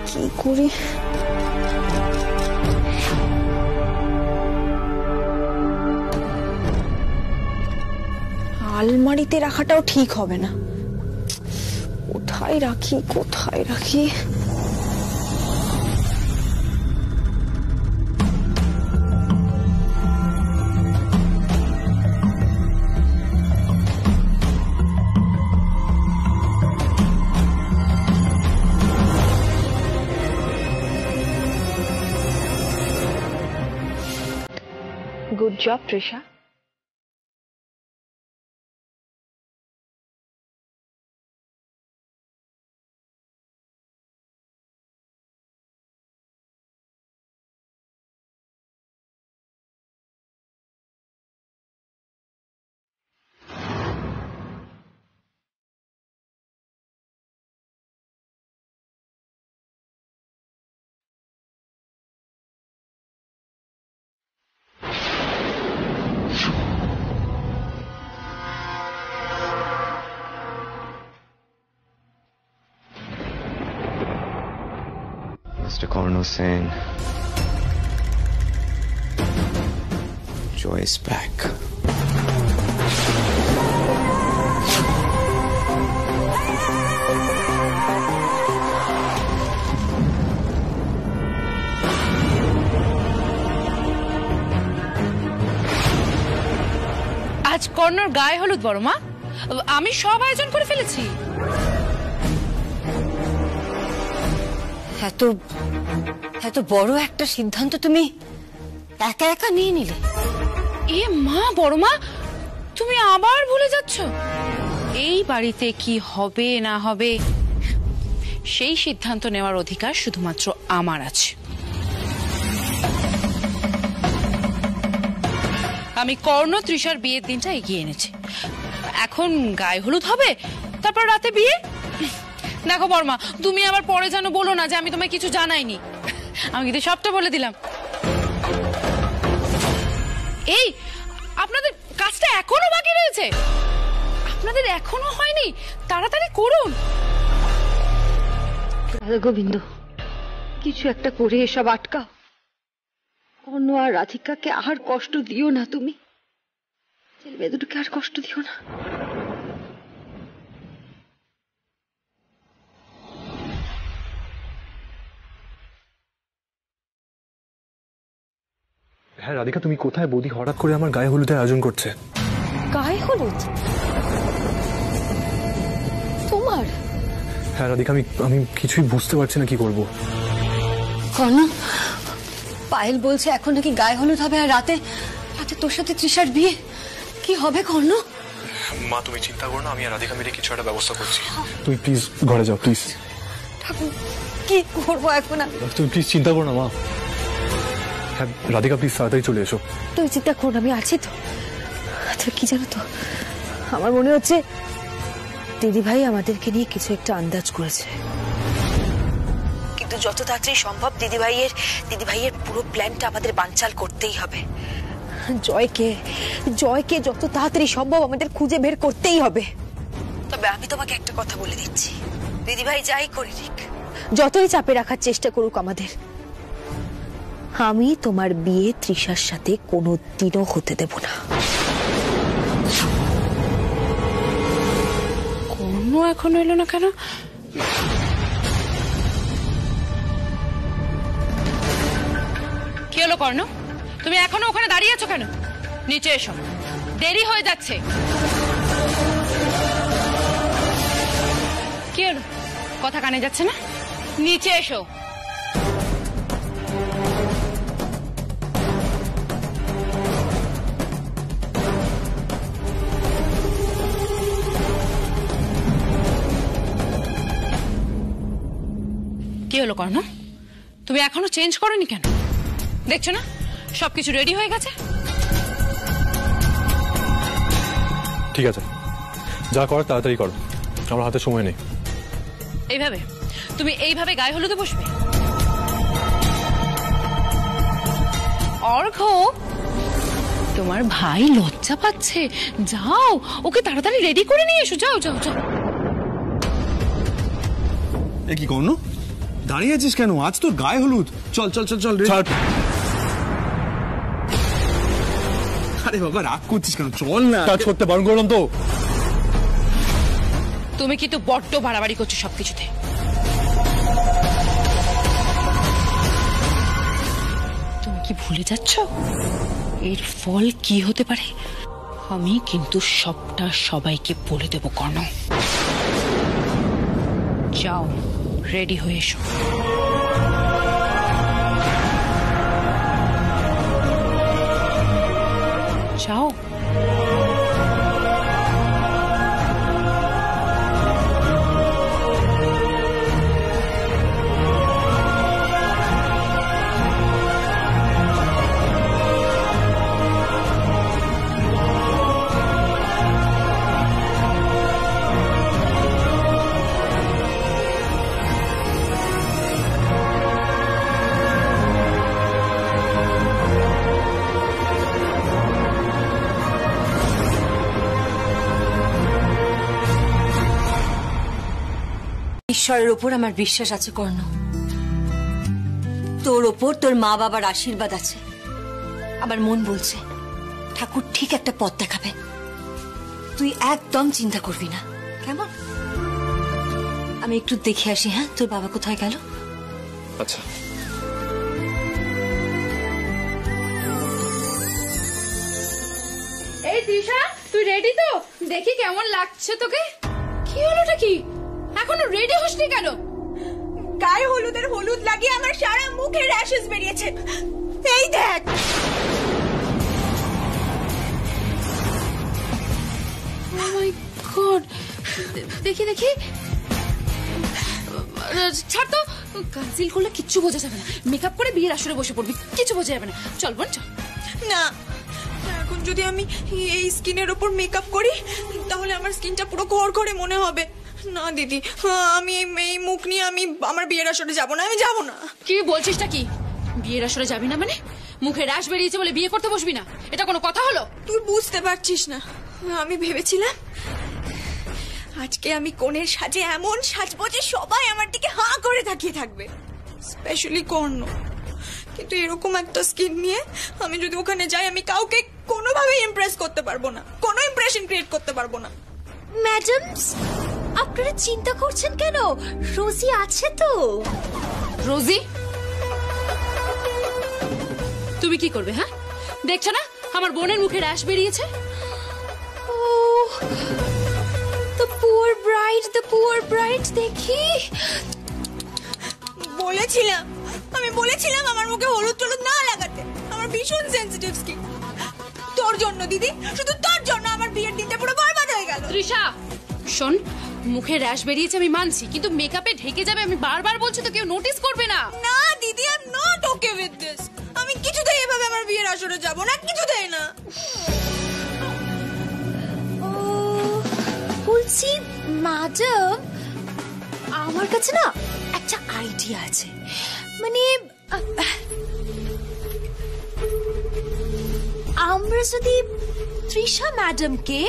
কি করি? আলমারিতে রাখাটাও ঠিক হবে না। কোথায় রাখি কোথায় রাখি? Good job, Trisha. Mr. Karno Sen, Joy is back. আজ কর্ণর গায়ে হলুদ বড় মা, আমি সব আয়োজন করে ফেলেছি। এত বড় একটা সিদ্ধান্ত তুমি একা একা নিয়ে নিলে? এ মা, বড় মা, তুমি আবার ভুলে যাচ্ছ। এই বাড়িতে কি হবে না হবে সেই সিদ্ধান্ত নেওয়ার অধিকার শুধুমাত্র আমার আছে। আমি কর্ণ তৃষার বিয়ের দিনটা এগিয়ে এনেছি। এখন গায়ে হলুদ হবে, তারপর রাতে বিয়ে। দেখো বর্মা, তুমি আবার পরে যেন বলো না যে আমি তোমায় কিছু জানাইনি। আমি কিন্তু সবটা বলে দিলাম। এই, আপনাদের কাজটা এখনো বাকি রয়েছে, আপনাদের এখনো হয়নি, তাড়াতাড়ি করুন। গোবিন্দ, কিছু একটা করে এসব আটকাও। কর্ণ আর রাধিকাকে আর কষ্ট দিও না, তুমি ছেলে মেয়ে দুটোকে আর কষ্ট দিও না। হ্যাঁ রাধিকা, তুমি কোথায়? বৌদি হঠাৎ করে আমার গায়ে হলুদের আয়োজন করছে। গায়ে হলুদ তোমার? হ্যাঁ রাধিকা, আমি কিছুই বুঝতে পারছি না কি করব। কর্ণ, পায়েল বলছে এখন নাকি গায়ে হলুদ হবে আর রাতে রাতে তোর সাথে তৃষার বিয়ে। কি হবে কর্ণ? মা তুমি চিন্তা করো না, আমি আর রাধিকা মিলে কিছু একটা ব্যবস্থা করছি। তুমি প্লিজ ঘরে যাও প্লিজ। ঠাকুর কি করবো এখন? তুমি প্লিজ চিন্তা করো না মা। হ্যাঁ রাধিকা প্লিজ তাড়াতাড়ি চলে এসো। তুই চিন্তা কর, আমি আছি তো। তো কি জানো তো, আমার মনে হচ্ছে দিদিভাই আমাদেরকে নিয়ে কিছু একটা আন্দাজ করেছে, কিন্তু যত তাড়াতাড়ি সম্ভব দিদিভাইয়ের পুরো প্ল্যানটা আমাদের বানচাল করতেই হবে। জয়কে যত তাড়াতাড়ি সম্ভব আমাদের খুঁজে বের করতেই হবে। তবে আমি তোমাকে একটা কথা বলে দিচ্ছি, দিদিভাই যাই করে দিক, যতই চাপে রাখার চেষ্টা করুক আমাদের, আমি তোমার বিয়ে তৃষার সাথে কোনোদিনও হতে দেব না। কর্ণ এখনো এলো না কেন? কি হলো কর্ণ, তুমি এখনো ওখানে দাঁড়িয়ে আছো কেন? নিচে এসো, দেরি হয়ে যাচ্ছে। কি হলো, কথা কানে যাচ্ছে না? নিচে এসো। কি হলো কর্ণ, তুমি এখনো চেঞ্জ করোনি কেন? দেখছো না সবকিছু রেডি হয়ে গেছে। ঠিক আছে, যা করার তাড়াতাড়ি করো, আমার হাতে সময় নেই। এইভাবে তুমি এইভাবে গায়ে হলুদে বসবে? অর্ঘ, তোমার ভাই লজ্জা পাচ্ছে, যাও ওকে তাড়াতাড়ি রেডি করে নিয়ে এসো। যাও যাও যাও। এ কি কর্ণ, দাঁড়িয়ে আছিস কেন? আজ তোর গায়ে হলুদ। চল চল চল চল। আরে বাবা রাগ করছিস কেন? চল না। কাজ করতে বারণ করলাম তো। তুমি কিন্তু বড্ড বাড়াবাড়ি করছো সবকিছুতে। তুমি কি ভুলে যাচ্ছ এর ফল কি হতে পারে? আমি কিন্তু সবটা সবাইকে বলে দেব কর্ণ। যাও রেডি হয়ে এসো। যাও। ঈশ্বরের ওপর আমার বিশ্বাস আছে কর্ণ, তোর ওপর তোর মা বাবার আশীর্বাদ আছে। আবার মন বলছে ঠাকুর ঠিক একটা পথ দেখাবে। তুই একদম চিন্তা করবি না, কেমন? আমি একটু দেখে আসি। হ্যাঁ, তোর বাবা কোথায় গেল? আচ্ছা। এই তৃষা, তুই রেডি তো? দেখি কেমন লাগছে তোকে। কি হলোটা কি, এখনো রেডি হসনি কেন? গায়ে হলুদের হলুদ লাগিয়ে আমার সারা মুখে র্যাশেস বেরিয়েছে। এই দেখ। ও মাই গড, দেখি দেখি। ছাড় তো, কনসিল করলে কিচ্ছু বোঝা যাবে না। মেকআপ করে বিয়ের আসরে বসে পড়বি, কিছু বোঝা যাবে না। চল বোন চল। না, এখন যদি আমি এই স্কিনের উপর মেকআপ করি তাহলে আমার স্কিনটা পুরো খড়খড়ে মনে হবে। না দিদি, আমি এই মুখ নিয়ে আমি আমার বিয়ের আসরে যাব না। আমি যাব না। কি বলছিসটা কি? বিয়ের আসরে যাবি না মানে? মুখে র্যাশ বেরিয়েছে বলে বিয়ে করতে বসবি না? এটা কোনো কথা হলো? তুই বুঝতে পারছিস না। আমি ভেবেছিলাম আজকে আমি কোণের সাজে এমন সাজবো যে সবাই আমার দিকে হাঁ করে তাকিয়ে থাকবে, স্পেশালি কর্ণ। কিন্তু এরকম একটা স্কিন নিয়ে আমি যদি ওখানে যাই, আমি কাউকে কোনোভাবেই ইমপ্রেস করতে পারবো না, কোনো ইমপ্রেশন ক্রিয়েট করতে পারবো না। ম্যাডামস, আপনারা চিন্তা করছেন কেন? রোজি আছে তো। রোজি? তুমি কি করবে? হ্যাঁ, দেখছো না আমার বোনের মুখে র্যাশ বেরিয়েছে। The poor bride দেখি আমি বলেছিলাম আমার মুখে হলুদ টলুদ না লাগাতে, আমার ভীষণ সেনসিটিভ স্কিন। তোর জন্য দিদি, শুধু তোর জন্য আমার বিয়ের দিনটা পুরো বরবাদ হয়ে গেল। তৃষা শোন, মুখে র্যাশ বেরিয়েছে আমি মানছি, কিন্তু মেকআপে ঢেকে যাবে আমি বারবার বলছি তো, কেউ নোটিস করবে না। না দিদি, I am not okay with this. আমি কিছুতেই এভাবে আমার বিয়ের আসরে যাব না, কিছুতেই না। বলছি ম্যাডাম, আমার কাছে না একটা আইডিয়া আছে। মানে আমরা যদি তৃষা ম্যাডামকে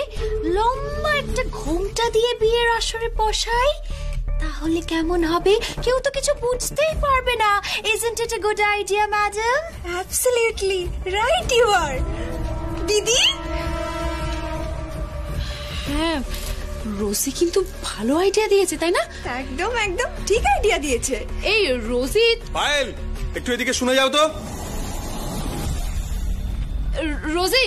লম্বা একটা ঘোমটা দিয়ে বিয়ের আসরে বসাই তাহলে কেমন হবে? কেউ তো কিছু বুঝতেই পারবে না। Isn't it a good idea, madam? Absolutely right you are. দিদি, হ্যাঁ রোজি কিন্তু ভালো আইডিয়া দিয়েছে, তাই না? একদম একদম ঠিক আইডিয়া দিয়েছে। এই রোজি, পায়েল একটু এদিকে শুনে যাও তো। রোজি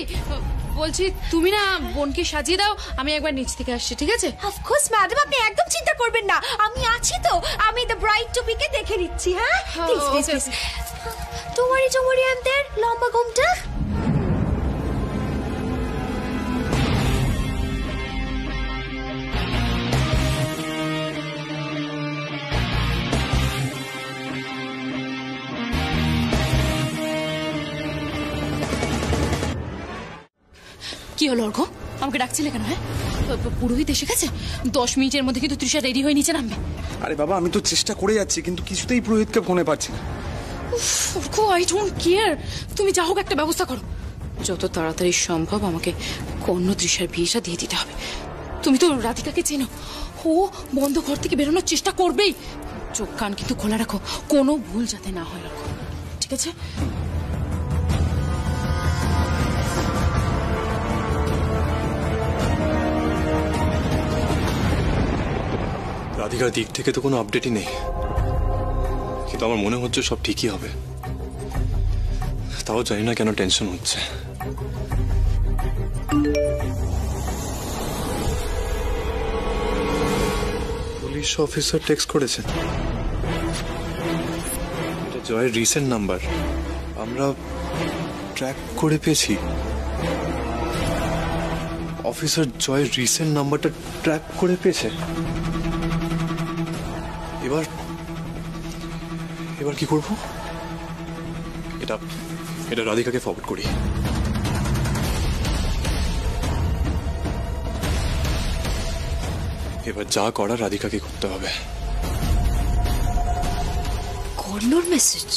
বলছি তুমি না বোনকে সাজিয়ে দাও, আমি একবার নিচ থেকে আসছি, ঠিক আছে? Of course, madam, আপনি একদম চিন্তা করবেন না, আমি আছি তো। আমি দ্য ব্রাইড টু বিকে দেখে নিচ্ছি। হ্যাঁ please please please, don't worry, I'm there. লম্বা ঘোমটা। কি হলো অর্ঘ, আমাকে ডাকছিলে কেন? হ্যাঁ পুরোহিত এসে গেছে, 10 মিনিটের মধ্যে কিন্তু তৃষা রেডি হয়ে নিচে নামবে। আরে বাবা, আমি তো চেষ্টা করে যাচ্ছি, কিন্তু কিছুতেই পুরোহিতকে ফোনে পাচ্ছি না। অর্ঘ, আই ডোন্ট কেয়ার, তুমি যা হোক একটা ব্যবস্থা করো। যত তাড়াতাড়ি সম্ভব আমাকে কর্ণ তৃষার বিয়েটা দিয়ে দিতে হবে। তুমি তো রাধিকাকে চেনো, ও বন্ধ ঘর থেকে বেরোনোর চেষ্টা করবেই। চোখ কান কিন্তু খোলা রাখো, কোনো ভুল যাতে না হয় অর্ঘ, ঠিক আছে? রাধিকার দিক থেকে তো কোনো আপডেটই নেই, কিন্তু আমার মনে হচ্ছে সব ঠিকই হবে। তাও জানি না কেন টেনশন হচ্ছে। পুলিশ অফিসার টেক্সট করেছে, এটা জয়ের রিসেন্ট নাম্বার, আমরা ট্র্যাক করে পেয়েছি। অফিসার জয়ের রিসেন্ট নাম্বারটা ট্র্যাক করে পেয়েছে। এবার কি করবো? এটা রাধিকাকে ফরওয়ার্ড করি। এবার যা করার রাধিকাকে করতে হবে। কর্ণর মেসেজ।